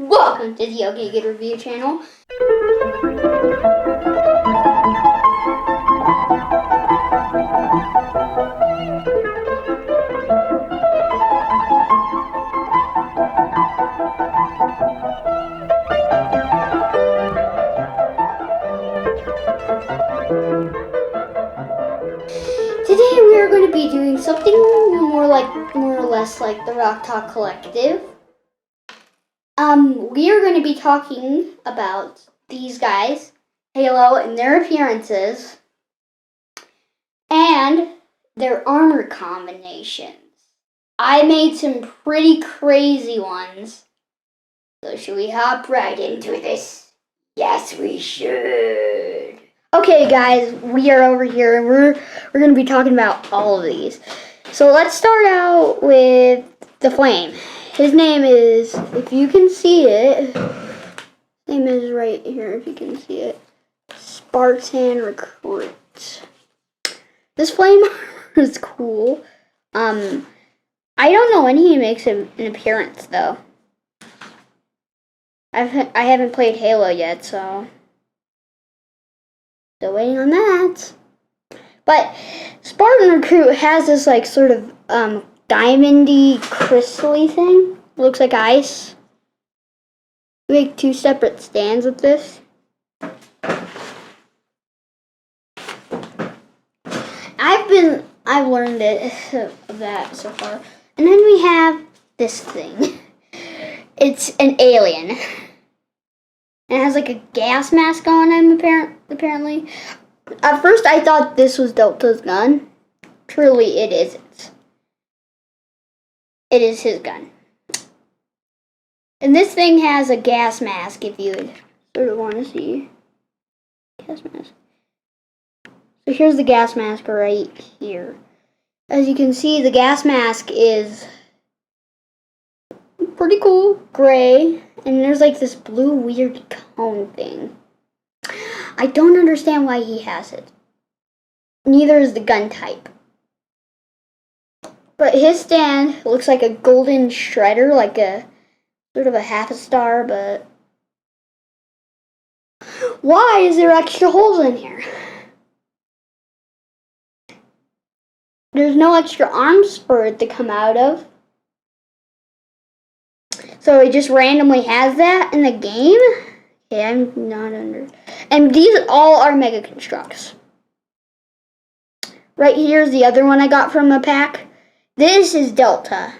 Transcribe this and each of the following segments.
Welcome to the OKGoodReview channel. Today we are going to be doing something more or less like the Rock Talk Collective. We are going to be talking about these guys, Halo, and their appearances, and their armor combinations. I made some pretty crazy ones. So should we hop right into this? Yes, we should. Okay, guys, we are over here, and we're going to be talking about all of these. So let's start out with the Flame. His name is, if you can see it, his name is right here, if you can see it, Spartan Recruit. This Flame is cool. I don't know when he makes an appearance, though. I haven't played Halo yet, so still waiting on that. But Spartan Recruit has this like sort of diamondy, crystally thing. Looks like ice. We make two separate stands with this. I've learned of that so far. And then we have this thing. It's an alien. And it has like a gas mask on him apparently. At first I thought this was Delta's gun. Truly it isn't. It is his gun. And this thing has a gas mask if you would sort of want to see. Gas mask. So here's the gas mask right here. As you can see, the gas mask is pretty cool, gray, and there's like this blue weird cone thing. I don't understand why he has it. Neither is the gun type. But his stand looks like a golden shredder, like a sort of a half a star, but why is there extra holes in here? There's no extra arms for it to come out of. So it just randomly has that in the game? Okay, I'm not under. And these all are Mega Construx. Right here's the other one I got from a pack. This is Delta.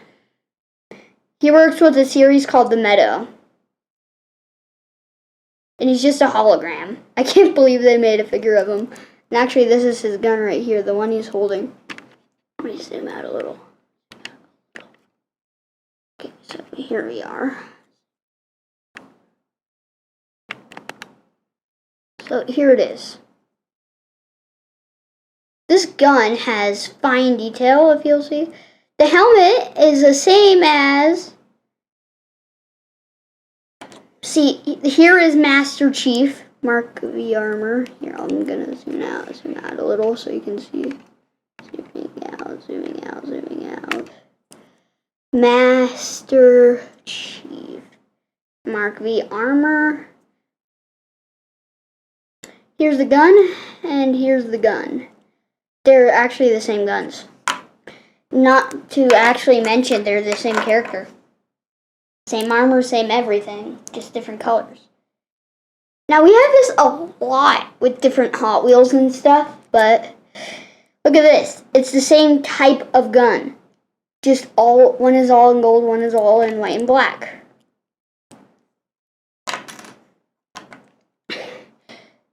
He works with a series called The Meadow. And he's just a hologram. I can't believe they made a figure of him. And actually, this is his gun right here, the one he's holding. Let me zoom out a little. Okay, so here we are. So here it is. This gun has fine detail, if you'll see. The helmet is the same as... See, here is Master Chjef, Mark V armor. Here, I'm gonna zoom out a little so you can see. Zooming out. Master Chjef, Mark V armor. Here's the gun, and here's the gun. They're actually the same guns. Not to actually mention they're the same character. Same armor, same everything, just different colors. Now we have this a lot with different Hot Wheels and stuff, but look at this. It's the same type of gun. Just one is all in gold, one is all in white and black.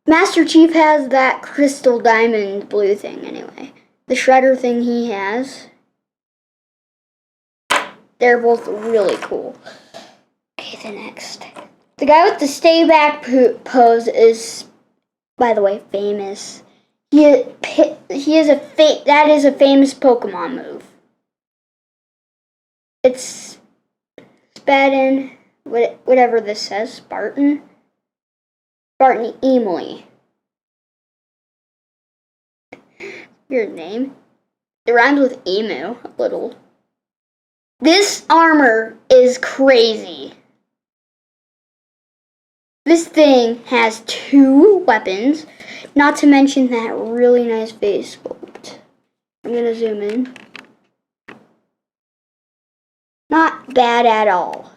Master Chjef has that crystal diamond blue thing anyway. The shredder thing he has. They're both really cool. Okay, the next. The guy with the stay back pose is, by the way, famous. That is a famous Pokemon move. It's Spartan, whatever this says, Spartan Emile. Weird name. It rhymes with emu a little. This armor is crazy. This thing has 2 weapons, not to mention that really nice face sculpt. I'm gonna zoom in. Not bad at all.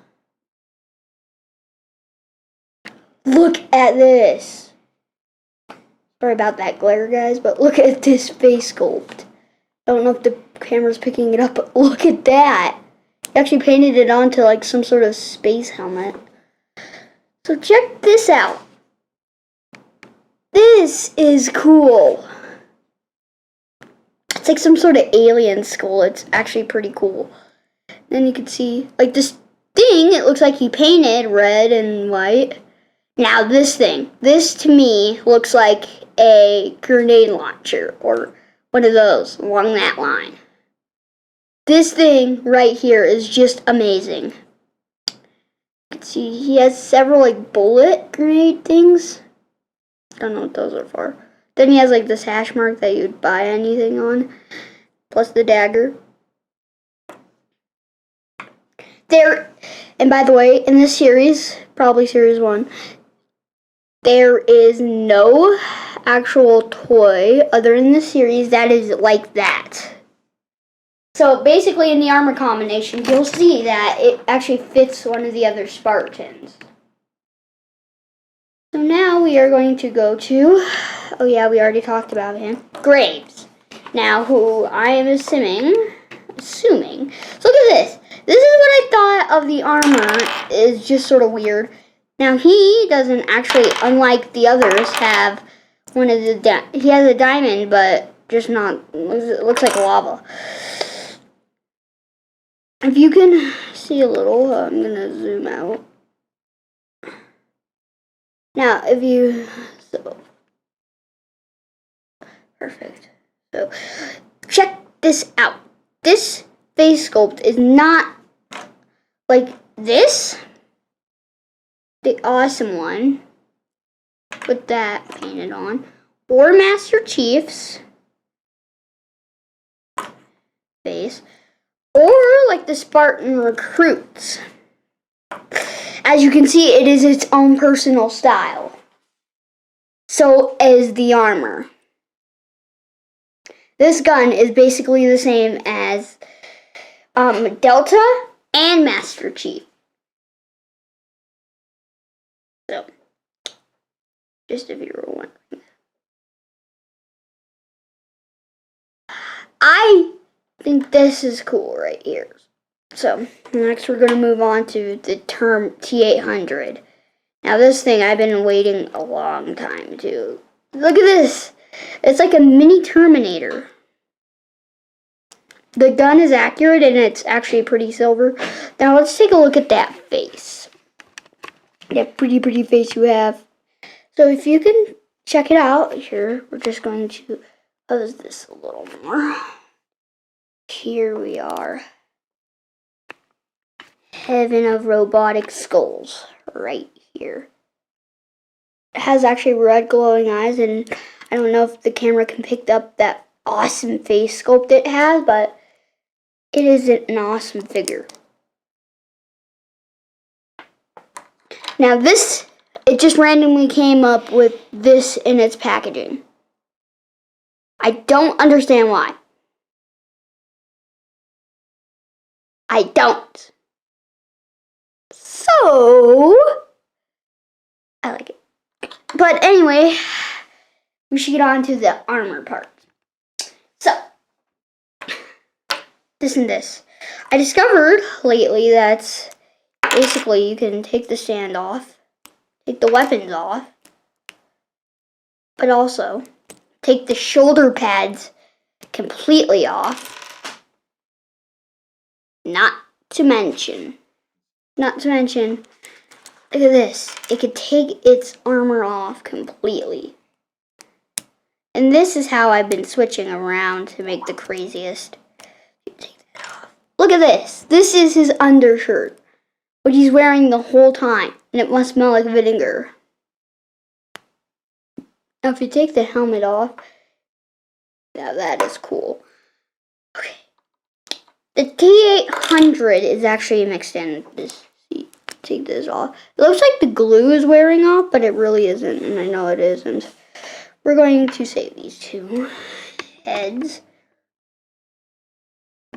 Look at this. Sorry about that glare, guys, but look at this face sculpt. I don't know if the camera's picking it up, but look at that. He actually painted it onto like some sort of space helmet. So check this out. This is cool. It's like some sort of alien skull. It's actually pretty cool. Then you can see, like this thing, it looks like he painted red and white. Now this thing, this to me looks like a grenade launcher or one of those along that line. This thing right here is just amazing. You can see he has several like bullet grenade things. I don't know what those are for. Then he has like this hash mark that you'd buy anything on, plus the dagger. There, and by the way, in this series, probably series 1, there is no actual toy other than the series that is like that. So basically in the armor combination, you'll see that it actually fits one of the other Spartans. So now we are going to go to, oh yeah, we already talked about him, Graves. Now who I am assuming, so look at this. This is what I thought of the armor is just sort of weird. Now he doesn't actually, unlike the others, have one of the, he has a diamond, but just not, it looks like lava. If you can see a little, I'm going to zoom out. Now, if you, so, perfect. So, check this out. This face sculpt is not like this, the awesome one, with that painted on, or Master Chjef's face, or like the Spartan Recruits. As you can see, it is its own personal style. So is the armor. This gun is basically the same as Delta and Master Chjef. So, just if you were wondering. I think this is cool right here. So, next we're going to move on to the T-800. Now this thing I've been waiting a long time to. Look at this. It's like a mini Terminator. The gun is accurate and it's actually pretty silver. Now let's take a look at that face. That pretty face you have. So if you can check it out here, we're just going to close this a little more. Here we are. Heaven of robotic skulls right here. It has actually red glowing eyes, and I don't know if the camera can pick up that awesome face sculpt it has, but it is an awesome figure. Now this, it just randomly came up with this in its packaging. I don't understand why. I don't. So, I like it. But anyway, we should get on to the armor part. So, this and this. I discovered lately that basically you can take the stand off, take the weapons off, but also take the shoulder pads completely off. Not to mention, look at this. It could take its armor off completely. And this is how I've been switching around to make the craziest. Take that off. Look at this. This is his undershirt, what he's wearing the whole time. And it must smell like vinegar. Now if you take the helmet off, now that is cool. Okay. The T-800 is actually mixed in with this seat. take this off. It looks like the glue is wearing off, but it really isn't, and I know it isn't. We're going to save these two heads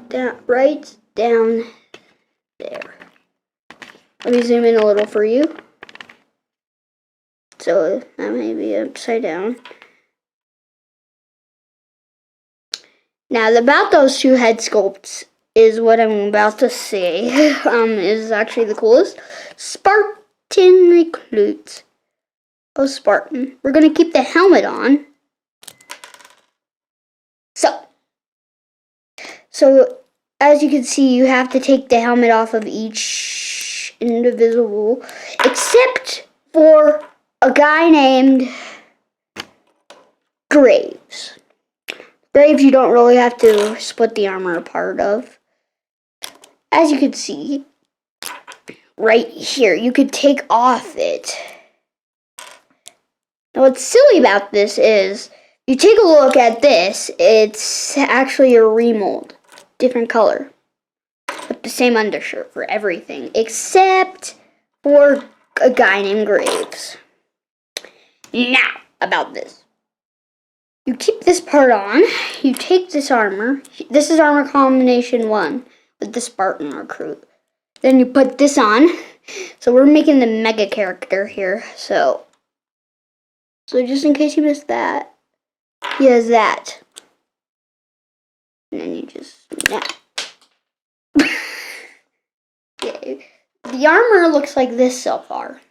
down, right down there. Let me zoom in a little for you. So that may be upside down. Now, about those two head sculpts is what I'm about to say. Is actually the coolest. Spartan Recruit. Oh, Spartan. We're gonna keep the helmet on. So as you can see, you have to take the helmet off of each individual, except for a guy named Graves. Graves, you don't really have to split the armor apart of. As you can see, right here, you could take off it. Now, what's silly about this is, you take a look at this, it's actually a remold. Different color. With the same undershirt for everything, except for a guy named Graves. Now, about this. You keep this part on, you take this armor. This is armor combination 1 with the Spartan Recruit. Then you put this on. So we're making the mega character here. So just in case you missed that, he has that. And then you just snap. Okay. The armor looks like this so far.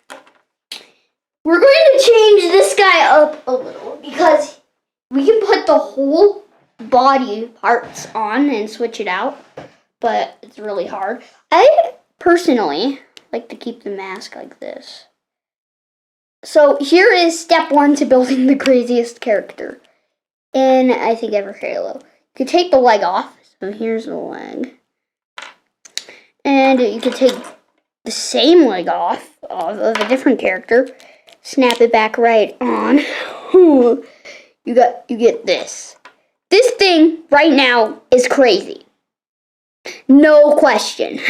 We're going to change this guy up a little because we can put the whole body parts on and switch it out, but it's really hard. I personally like to keep the mask like this. So here is step 1 to building the craziest character in, I think, ever Halo. You can take the leg off. So here's the leg. And you can take the same leg off of a different character. Snap it back right on. You get this. This thing right now is crazy. No question.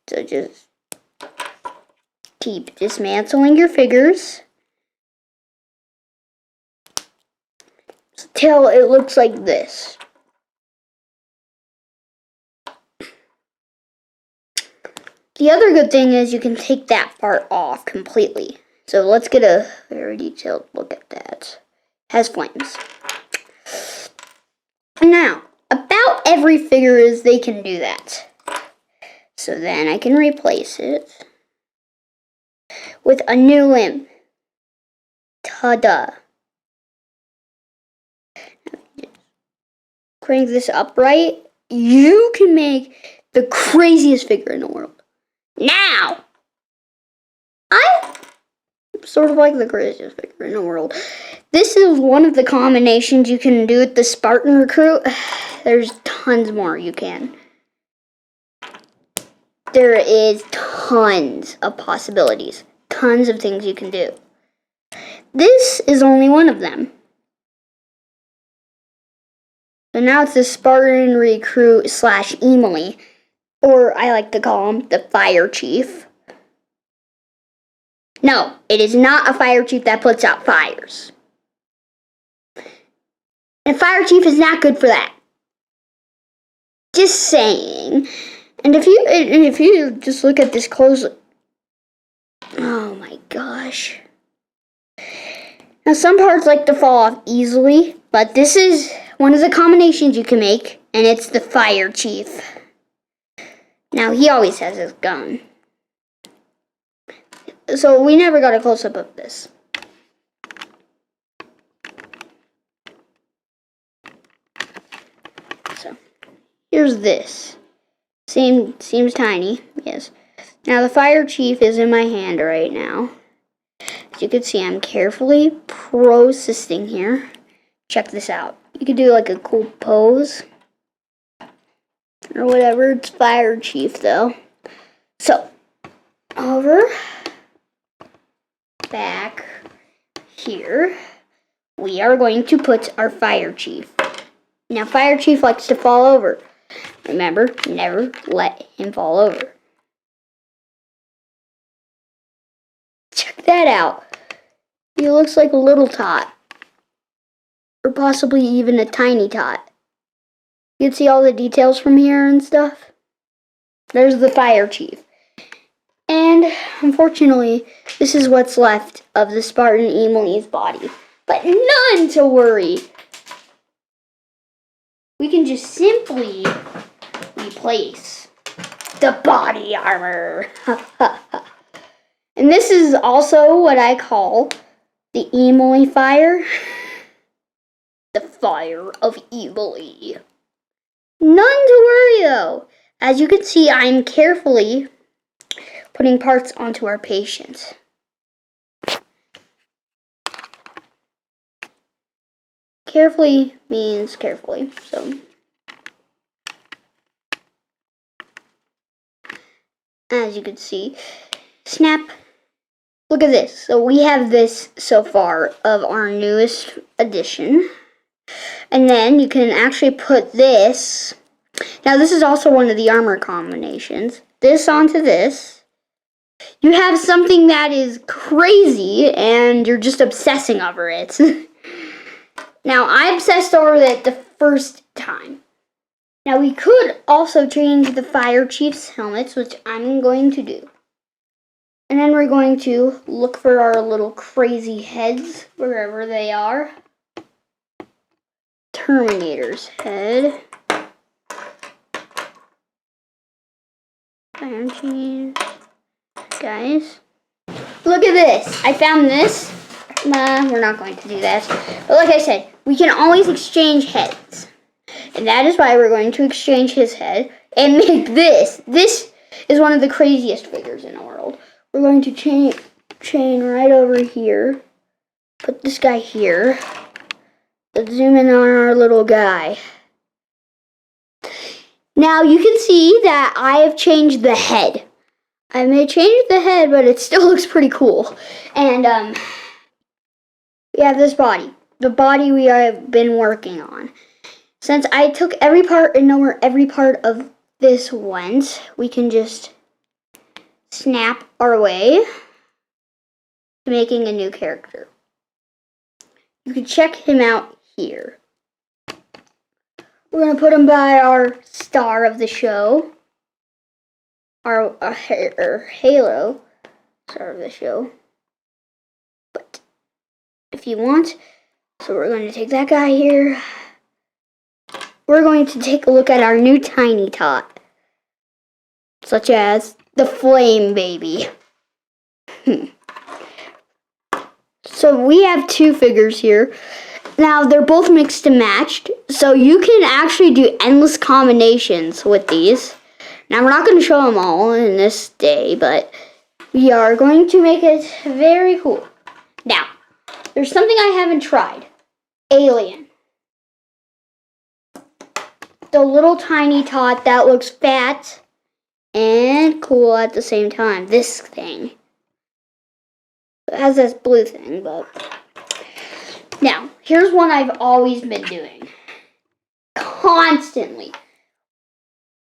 So just keep dismantling your figures till it looks like this. The other good thing is you can take that part off completely. So let's get a very detailed look at that. Has flames. Now, about every figure is they can do that. So then I can replace it with a new limb. Ta-da. Crank this upright. You can make the craziest figure in the world. Now, I'm sort of like the craziest figure in the world. This is one of the combinations you can do with the Spartan Recruit. There's tons more you can. There is tons of possibilities. Tons of things you can do. This is only one of them. So now it's the Spartan Recruit / Emile. Or I like to call him the Fire Chief. No, it is not a fire chief that puts out fires. And Fire Chief is not good for that. Just saying. And if you just look at this closely. Oh my gosh. Now some parts like to fall off easily, but this is one of the combinations you can make, and it's the Fire Chief. Now, he always has his gun. So, we never got a close-up of this. So, here's this. Seems tiny, yes. Now, the Fire Chief is in my hand right now. As you can see, I'm carefully processing here. Check this out. You can do like a cool pose. Or whatever, it's Fire Chief though. So, over, back, here, we are going to put our Fire Chief. Now, Fire Chief likes to fall over. Remember, never let him fall over. Check that out. He looks like a little tot. Or possibly even a tiny tot. You can see all the details from here and stuff. There's the fire chief. And unfortunately, this is what's left of the Spartan Emile's body. But none to worry. We can just simply replace the body armor. And this is also what I call the Emile fire. The fire of Emile. None to worry though. As you can see, I'm carefully putting parts onto our patient. Carefully means carefully, so. As you can see, snap. Look at this. So we have this so far of our newest addition. And then you can actually put this. Now this is also one of the armor combinations. This onto this. You have something that is crazy and you're just obsessing over it. Now I obsessed over it the first time. Now we could also change the fire chief's helmets, which I'm going to do. And then we're going to look for our little crazy heads, wherever they are. Terminator's head. Fire chief. Guys, look at this. I found this. We're not going to do that. But like I said, we can always exchange heads. And that is why we're going to exchange his head and make this. This is one of the craziest figures in the world. We're going to chain right over here. Put this guy here. Let's zoom in on our little guy. Now you can see that I have changed the head. I may change the head, but it still looks pretty cool. And we have this body. The body we have been working on. Since I took every part and know where every part of this went, we can just snap our way to making a new character. You can check him out here. We're going to put him by our star of the show. Our Halo star of the show. But if you want, so we're going to take that guy here. We're going to take a look at our new tiny tot, such as the Flame Baby. So we have two figures here. Now they're both mixed and matched, so you can actually do endless combinations with these. Now we're not going to show them all in this day, but we are going to make it very cool. Now, there's something I haven't tried. Alien. The little tiny tot that looks fat and cool at the same time. This thing. It has this blue thing, but... Now, here's one I've always been doing. Constantly.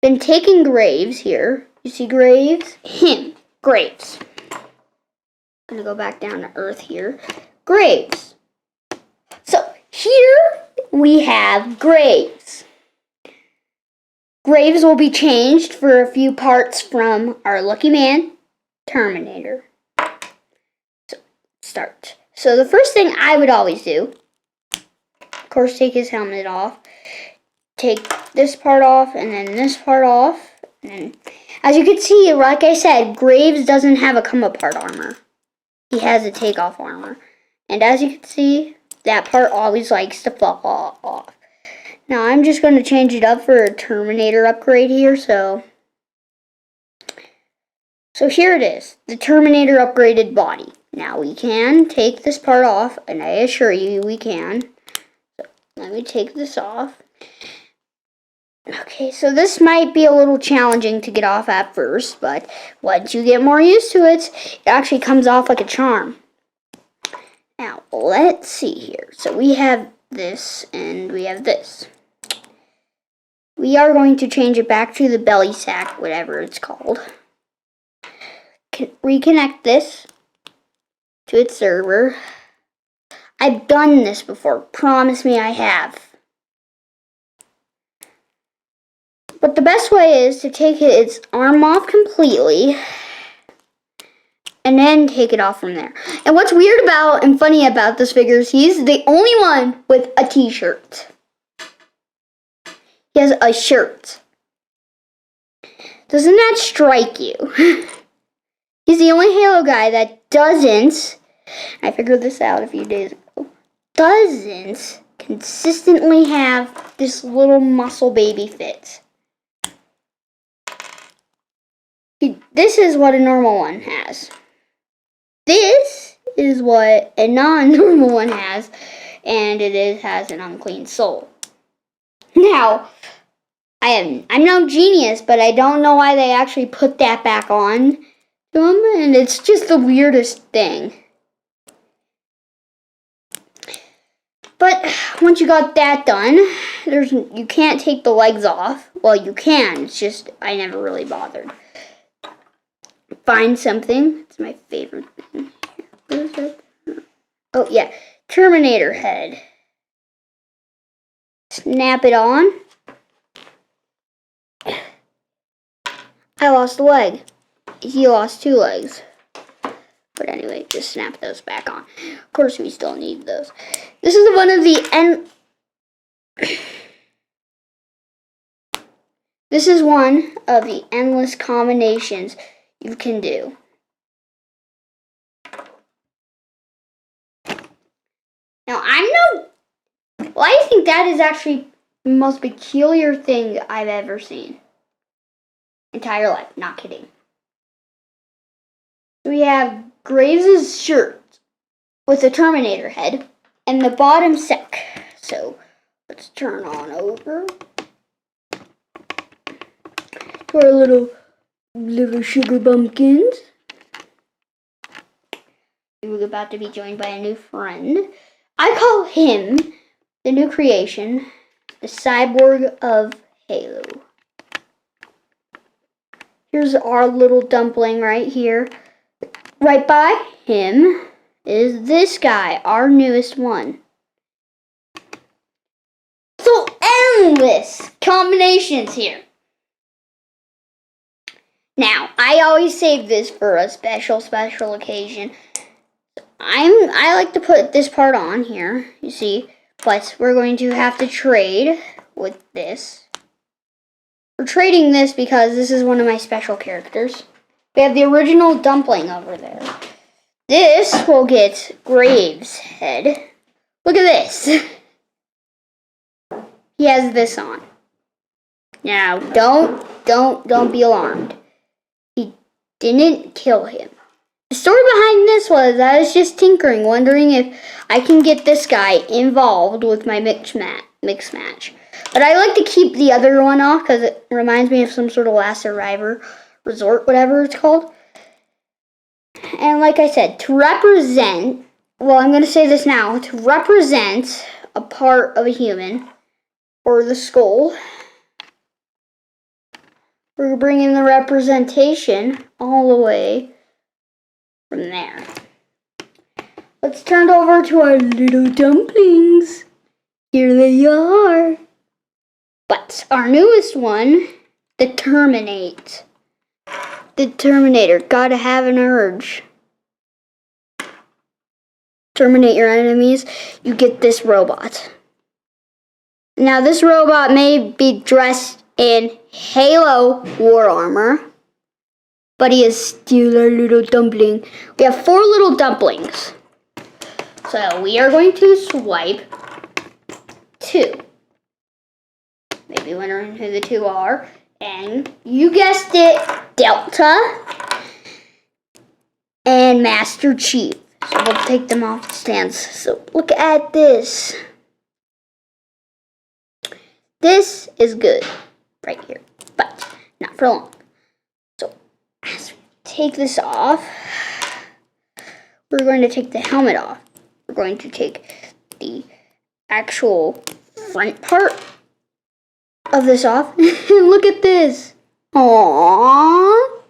Been taking Graves here. You see Graves? Him. Graves. I'm gonna go back down to Earth here. Graves. So, here we have Graves. Graves will be changed for a few parts from our Lucky Man, Terminator. So, start. So the first thing I would always do, of course, take his helmet off. Take this part off and then this part off. And as you can see, like I said, Graves doesn't have a come apart armor. He has a takeoff armor. And as you can see, that part always likes to fall off. Now I'm just going to change it up for a Terminator upgrade here, so here it is, the Terminator upgraded body. Now we can take this part off, and I assure you we can. So let me take this off. Okay, so this might be a little challenging to get off at first, but once you get more used to it, it actually comes off like a charm. Now, let's see here. So we have this, and we have this. we are going to change it back to the belly sack, whatever it's called. Reconnect this to its server. I've done this before. Promise me I have. But the best way is to take its arm off completely and then take it off from there. And what's weird about and funny about this figure is he's the only one with a t-shirt. He has a shirt. Doesn't that strike you? He's the only Halo guy that doesn't, I figured this out a few days ago, doesn't consistently have this little muscle baby fit. This is what a normal one has. This is what a non-normal one has, and it has an unclean soul. Now, I'm no genius, but I don't know why they actually put that back on to him, and it's just the weirdest thing. But once you got that done, you can't take the legs off. Well, you can. It's just I never really bothered. Find something. It's my favorite thing. What is that? Oh yeah, Terminator head. Snap it on. I lost a leg. He lost 2 legs. But anyway, just snap those back on. Of course, we still need those. This is one of the This is one of the endless combinations you can do. Now, I think that is actually the most peculiar thing I've ever seen. Entire life, not kidding. We have Graves' shirt with a Terminator head and the bottom sec. So let's turn on over to our little sugar bumpkins. We're about to be joined by a new friend. I call him the new creation, the cyborg of Halo. Here's our little dumpling right here. Right by him is this guy, our newest one. So endless combinations here. Now, I always save this for a special occasion. I like to put this part on here, you see, but we're going to have to trade with this. We're trading this because this is one of my special characters. We have the original dumpling over there. This will get Graves' head. Look at this. He has this on. Now, don't be alarmed. He didn't kill him. The story behind this was I was just tinkering, wondering if I can get this guy involved with my mix match. But I like to keep the other one off because it reminds me of some sort of Last Survivor resort, whatever it's called. And like I said, to represent, well, I'm going to say this now, to represent a part of a human, or the skull, we're bringing the representation all the way from there. Let's turn it over to our little dumplings. Here they are. But our newest one, the Terminator. The Terminator, gotta have an urge. Terminate your enemies, you get this robot. Now this robot may be dressed in Halo war armor, but he is still our little dumpling. We have 4 little dumplings. So we are going to swipe 2. Maybe wondering who the 2 are. And you guessed it, Delta and Master Chief. So we'll take them off the stands. So look at this. This is good right here, but not for long. So as we take this off, we're going to take the helmet off. We're going to take the actual front part of this off. Look at this. Aww.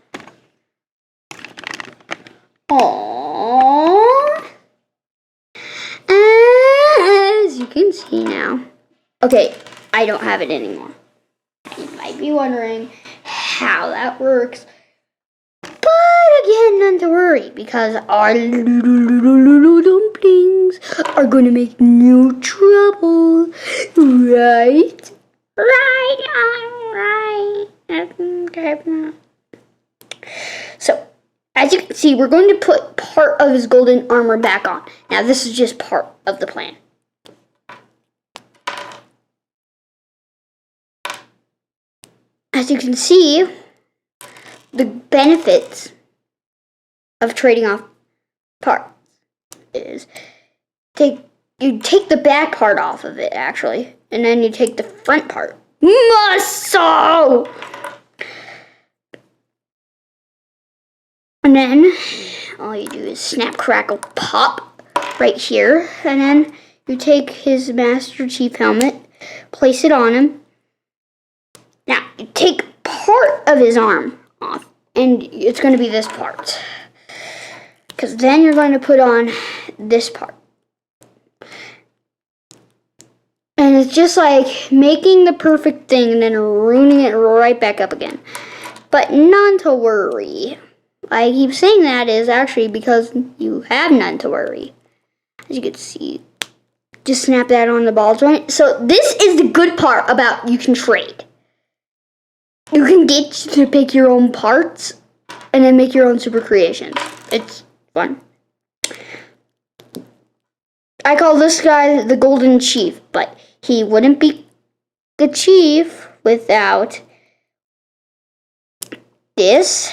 Aww. As you can see now. Okay, I don't have it anymore. You might be wondering how that works. But again, none to worry, because our little dumplings are going to make no trouble. Right? Right. So, as you can see, we're going to put part of his golden armor back on. Now, this is just part of the plan. As you can see, the benefits of trading off parts is you take the back part off of it, actually, and then you take the front part. Muscle! And then all you do is snap, crackle, pop right here, and then you take his Master Chief helmet, place it on him. Now, you take part of his arm off, and it's going to be this part. Because then you're going to put on this part. And it's just like making the perfect thing and then ruining it right back up again. But none to worry. I keep saying that is actually because you have none to worry. As you can see, just snap that on the ball joint. So this is the good part about you can trade. You can get to pick your own parts and then make your own super creations. It's fun. I call this guy the Golden Chief, but he wouldn't be the chief without this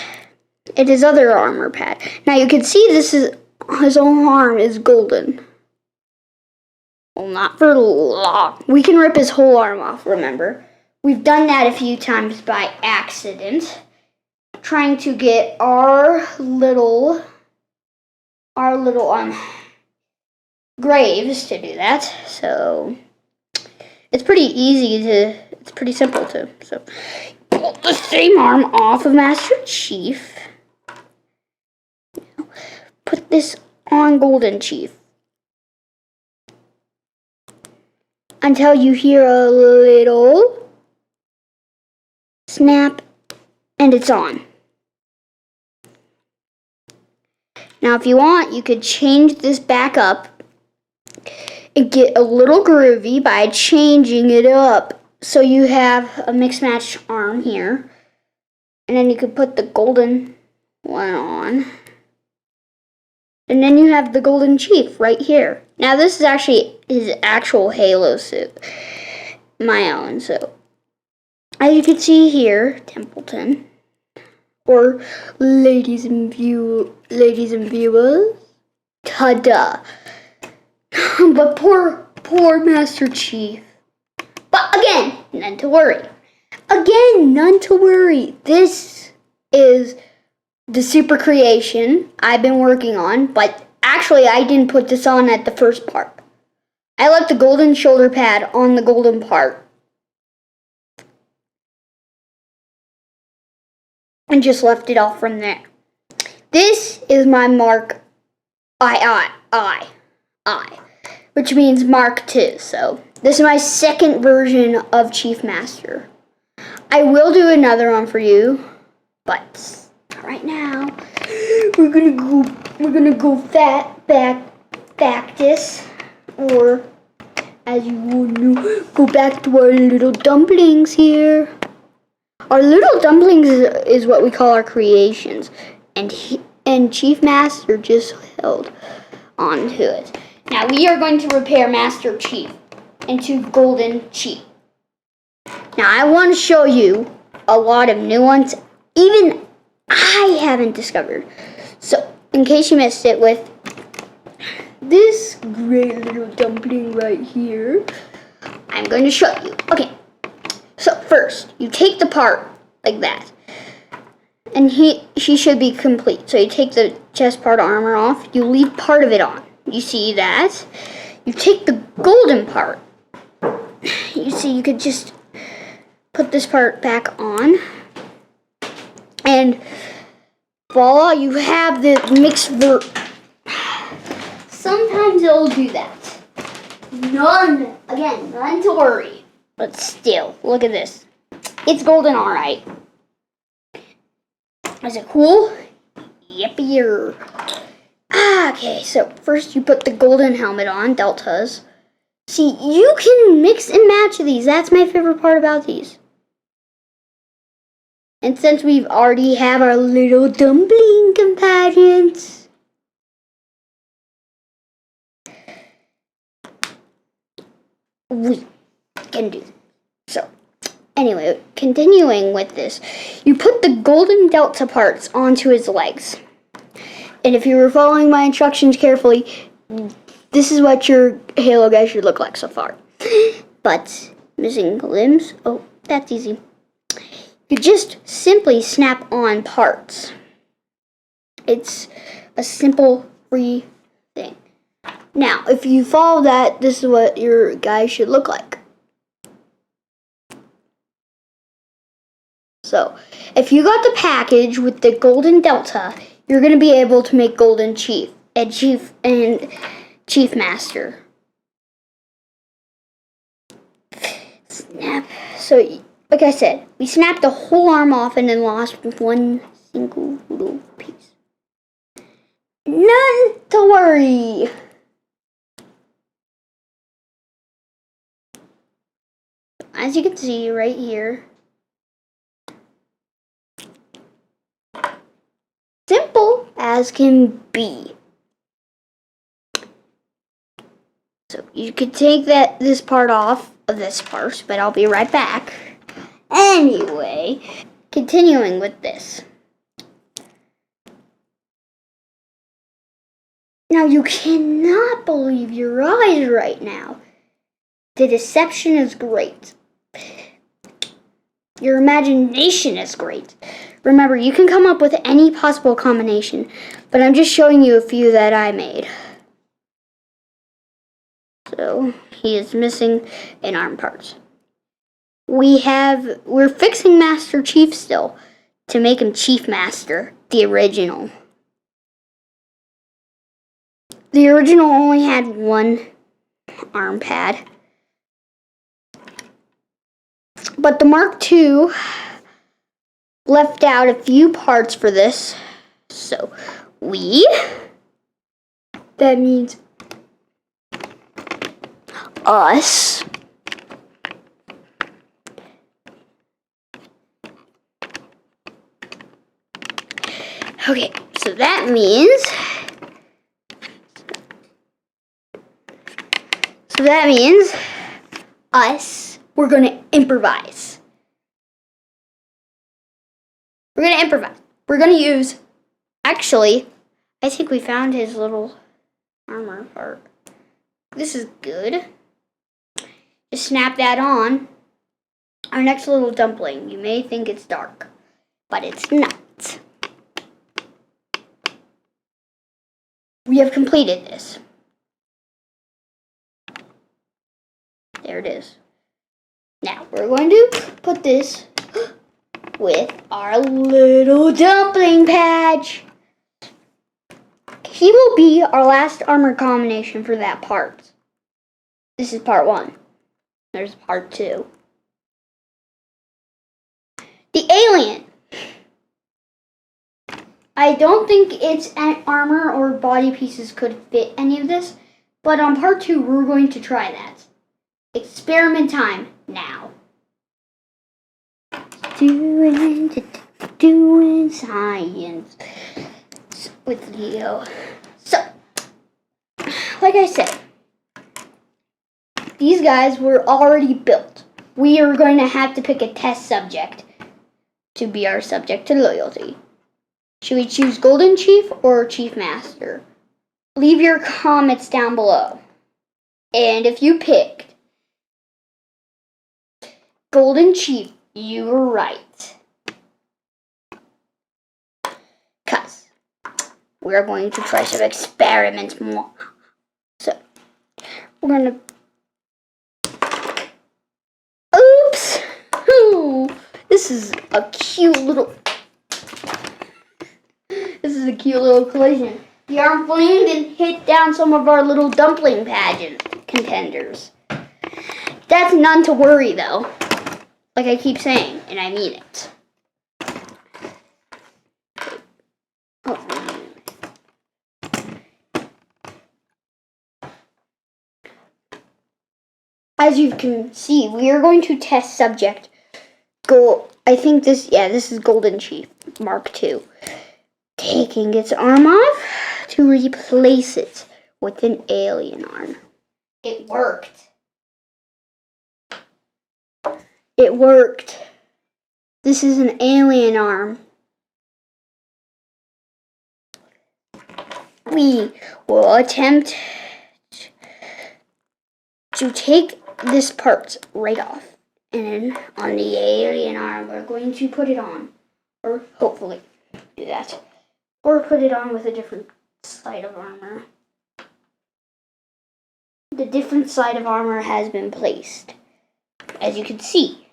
and his other armor pad. Now you can see this is his own arm is golden. Well, not for long. We can rip his whole arm off, remember? We've done that a few times by accident, trying to get our little graves to do that. So it's pretty it's pretty simple too. So pull the same arm off of Master Chief. Put this on Golden Chief until you hear a little snap, and it's on. Now, if you want, you could change this back up and get a little groovy by changing it up. So you have a mixed match arm here, and then you could put the golden one on, and then you have the Golden Chief right here. Now, this is actually his actual Halo suit, my own. So as you can see here, Templeton, or ladies and viewers, ta-da. But poor Master Chief. But again, none to worry. Again, none to worry. This is the super creation I've been working on, but actually I didn't put this on at the first part. I left the golden shoulder pad on the golden part and just left it off from there. This is my Mark I, which means Mark II. So this is my second version of Chief Master. I will do another one for you, but not right now. We're gonna go back this, or as you will know, go back to our little dumplings here. Our little dumplings is what we call our creations, and Chief Master just held on to it. Now we are going to repair Master Chief into Golden Chief. Now I want to show you a lot of new ones, even I haven't discovered. So in case you missed it, with this great little dumpling right here, I'm going to show you. Okay. So first, you take the part like that, and she should be complete. So you take the chest part armor off, you leave part of it on. You see that? You take the golden part. You see, you could just put this part back on. And voila, you have the mixed Sometimes it'll do that. None to worry. But still, look at this. It's golden, alright. Is it cool? Yep. Okay, so first you put the golden helmet on, deltas. See, you can mix and match these. That's my favorite part about these. And since we've already have our little dumpling companions, we can do this. So, anyway, continuing with this, you put the golden delta parts onto his legs. And if you were following my instructions carefully, this is what your Halo guy should look like so far. But missing limbs, oh, that's easy. You just simply snap on parts. It's a simple, free thing. Now, if you follow that, this is what your guy should look like. So, if you got the package with the golden delta, you're going to be able to make golden Chjef and Chjef Master. Snap. So, like I said, we snapped the whole arm off and then lost one single little piece. None to worry. As you can see right here, simple as can be. So you could take this part off of this part, but I'll be right back. Anyway, continuing with this. Now you cannot believe your eyes right now. The deception is great. Your imagination is great. Remember, you can come up with any possible combination, but I'm just showing you a few that I made. So, he is missing an arm part. We're fixing Master Chjef still to make him Chjef Master, the original. The original only had one arm pad. But the Mark II left out a few parts for this. So, that means us, okay, so that means us, we're gonna improvise. We're gonna use, actually, I think we found his little armor part. This is good. Just snap that on. Our next little dumpling. You may think it's dark, but it's not. We have completed this. There it is. Now we're going to put this with our little dumpling patch. He will be our last armor combination for that part. This is part 1. There's part 2. The alien. I don't think its armor or body pieces could fit any of this, but on part 2 we're going to try that. Experiment time now. Doing science with Leo. So, like I said, these guys were already built. We are going to have to pick a test subject to be our subject to loyalty. Should we choose Golden Chjef or Chjef Master? Leave your comments down below. And if you picked Golden Chjef, you were right. Cause we're going to try some experiments more. So we're gonna. Oops! This is a cute little collision. The arm flamed and hit down some of our little dumpling pageant contenders. That's none to worry though. Like I keep saying, and I mean it. As you can see, we are going to test subject I think this is Golden Chjef Mark II. Taking its arm off to replace it with an alien arm. It worked. It worked. This is an alien arm. We will attempt to take this part right off. And then on the alien arm, we're going to put it on. Or hopefully do that. Or put it on with a different side of armor. The different side of armor has been placed. As you can see,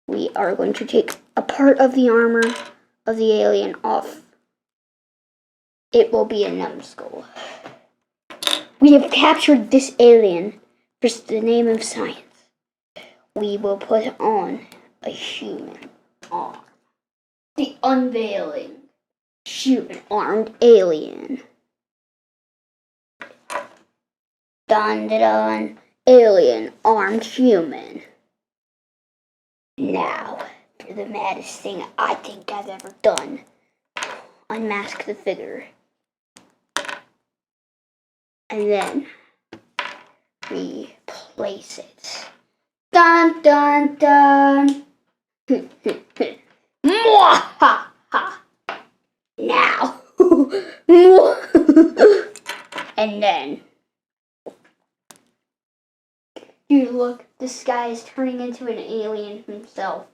we are going to take a part of the armor of the alien off. It will be a numbskull. We have captured this alien for the name of science. We will put on a human arm. The unveiling human-armed alien. Dun dun dun. Alien-armed human. Now, for the maddest thing I think I've ever done. Unmask the figure. And then replace it. Dun dun dun. Mwahaha. Now. And then. Dude, look, this guy is turning into an alien himself.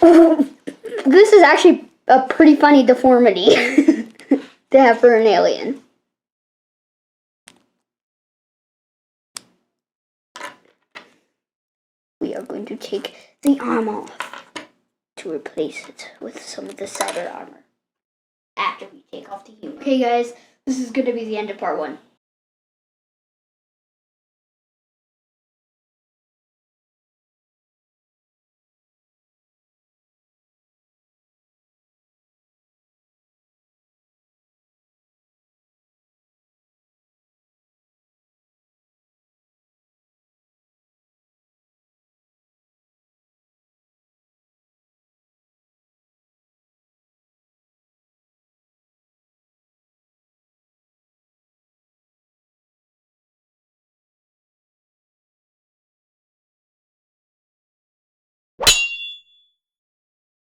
This is actually a pretty funny deformity to have for an alien. We are going to take the arm off to replace it with some of the cyber armor after we take off the human. Okay guys, this is going to be the end of part 1.